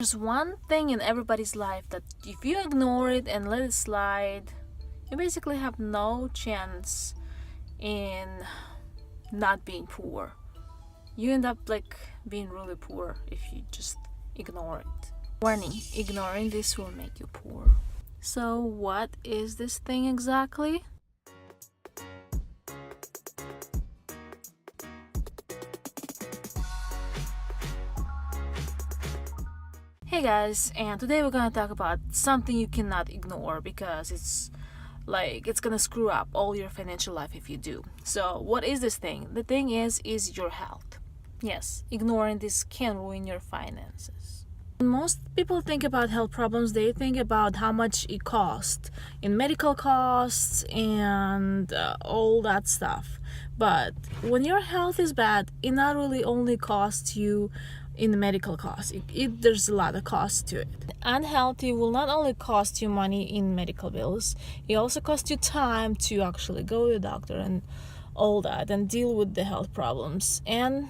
There's one thing in everybody's life that if you ignore it and let it slide, you basically have no chance in not being poor. You end up like being really poor if you just ignore it. Warning, ignoring this will make you poor. So what is this thing exactly? Hey guys, and today we're gonna talk about something you cannot ignore because it's gonna screw up all your financial life if you do. So what is this thing? The thing is your health. Yes, ignoring this can ruin your finances. When most people think about health problems, they think about how much it costs in medical costs and all that stuff. But when your health is bad, it not really only costs you in the medical costs. There's a lot of cost to it. Unhealthy will not only cost you money in medical bills, it also costs you time to actually go to the doctor and all that and deal with the health problems. And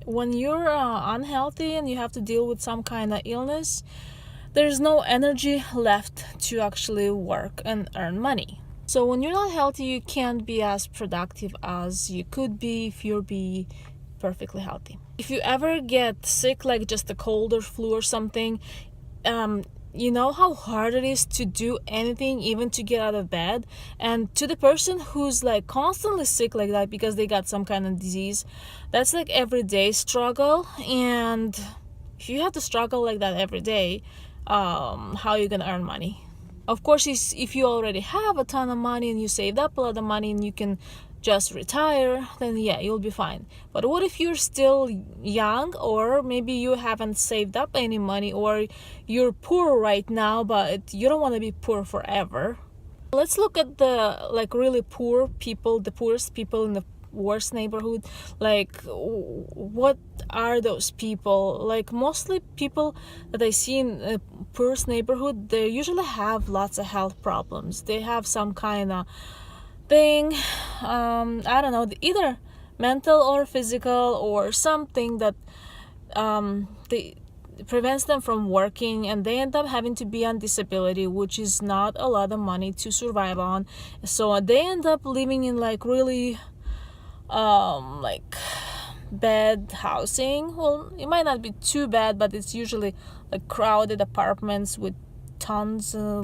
when you're unhealthy and you have to deal with some kind of illness, there's no energy left to actually work and earn money. So when you're not healthy, you can't be as productive as you could be if you're perfectly healthy. If you ever get sick, like just a cold or flu or something, you know how hard it is to do anything, even to get out of bed. And to the person who's like constantly sick like that because they got some kind of disease, that's like everyday struggle. And if you have to struggle like that every day, how are you gonna earn money? Of course, if you already have a ton of money and you saved up a lot of money and you can just retire, then yeah, you'll be fine. But what if you're still young, or maybe you haven't saved up any money, or you're poor right now but you don't want to be poor forever? Let's look at the really poor people, the poorest people in the worst neighborhood. What are those people? Like mostly people that I see in the poorest neighborhood, they usually have lots of health problems. They have some kind of thing, I don't know, either mental or physical or something that prevents them from working, and they end up having to be on disability, which is not a lot of money to survive on. So they end up living in really bad housing. Well, it might not be too bad, but it's usually crowded apartments with tons of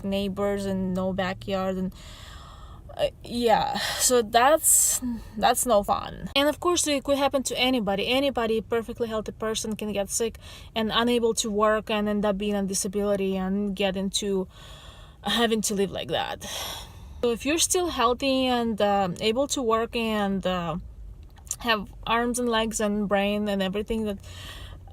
neighbors and no backyard, and yeah, so that's no fun. And of course it could happen to anybody. Perfectly healthy person can get sick and unable to work and end up being on disability and get into having to live like that. So if you're still healthy and able to work and have arms and legs and brain and everything that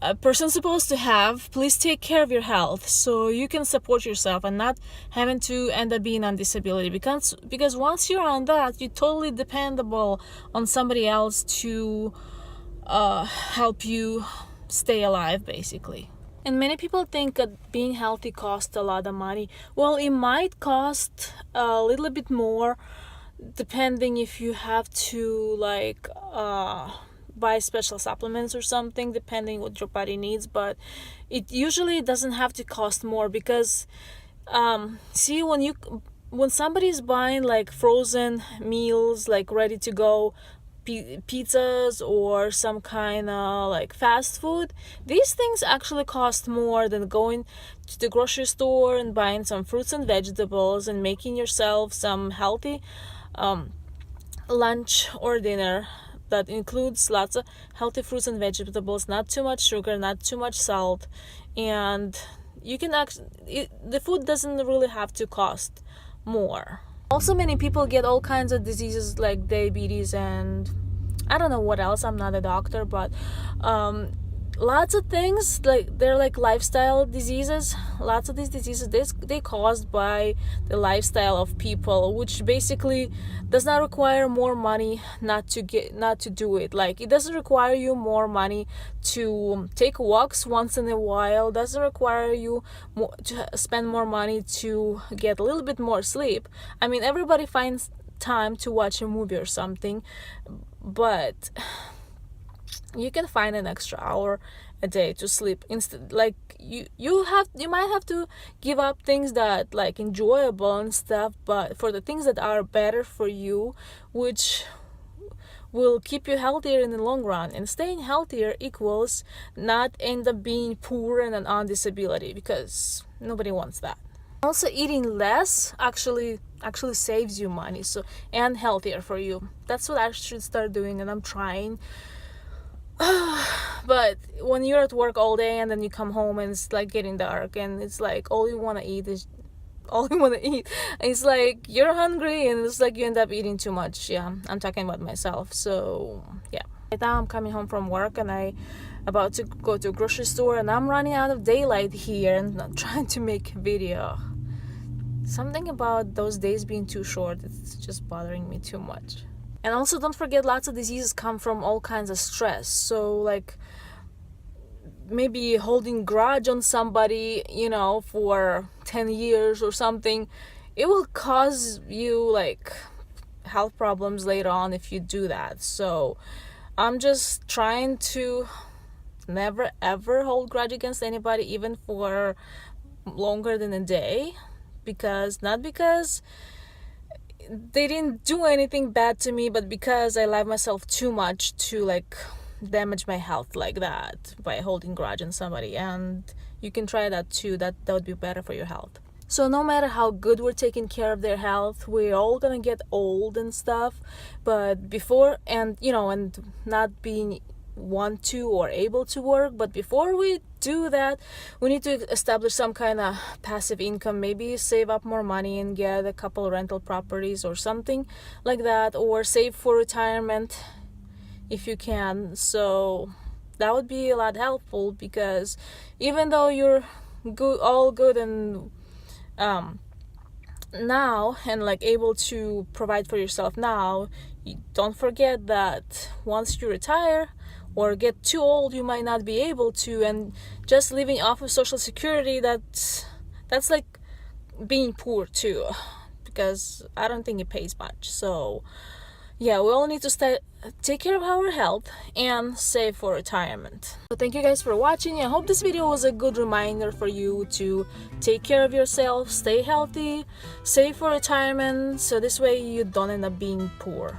a person's supposed to have, please take care of your health so you can support yourself and not having to end up being on disability, because once you're on that, you're totally dependable on somebody else to help you stay alive, basically. And many people think that being healthy costs a lot of money. Well, it might cost a little bit more depending if you have to buy special supplements or something, depending what your body needs. But it usually doesn't have to cost more, because see, when somebody's buying frozen meals, ready to go pizzas or some kind of fast food, these things actually cost more than going to the grocery store and buying some fruits and vegetables and making yourself some healthy lunch or dinner that includes lots of healthy fruits and vegetables, not too much sugar, not too much salt, and you can the food doesn't really have to cost more. Also, many people get all kinds of diseases like diabetes and I don't know what else. I'm not a doctor, but lots of things they're lifestyle diseases. Lots of these diseases, they caused by the lifestyle of people, which basically does not require more money not to do it. It doesn't require you more money to take walks once in a while, doesn't require you to spend more money to get a little bit more sleep. I mean, everybody finds time to watch a movie or something, but you can find an extra hour a day to sleep. Instead, like you might have to give up things that like enjoyable and stuff, but for the things that are better for you, which will keep you healthier in the long run. And staying healthier equals not end up being poor and on disability, because nobody wants that. Also, eating less actually saves you money, so, and healthier for you. That's what I should start doing, and I'm trying. But when you're at work all day and then you come home and it's like getting dark and it's like all you want to eat is it's like you're hungry and it's like you end up eating too much. Yeah, I'm talking about myself. So yeah, right now I'm coming home from work and I about to go to a grocery store and I'm running out of daylight here and I'm trying to make a video. Something about those days being too short, it's just bothering me too much. And also, don't forget, lots of diseases come from all kinds of stress. So like maybe holding grudge on somebody, for 10 years or something, it will cause you like health problems later on if you do that. So I'm just trying to never ever hold grudge against anybody, even for longer than a day, not because they didn't do anything bad to me, but because I love myself too much to like damage my health like that by holding grudge on somebody. And you can try that too. That would be better for your health. So no matter how good we're taking care of their health, we're all gonna get old and stuff. But before, and not being want to or able to work, but before we do that, we need to establish some kind of passive income. Maybe save up more money and get a couple rental properties or something like that, or save for retirement if you can. So that would be a lot helpful, because even though you're all good and now and like able to provide for yourself now, don't forget that once you retire or get too old, you might not be able to, and just living off of Social Security, that's like being poor too, because I don't think it pays much. So yeah, we all need to take care of our health and save for retirement. So thank you guys for watching. I hope this video was a good reminder for you to take care of yourself, stay healthy, save for retirement, so this way you don't end up being poor.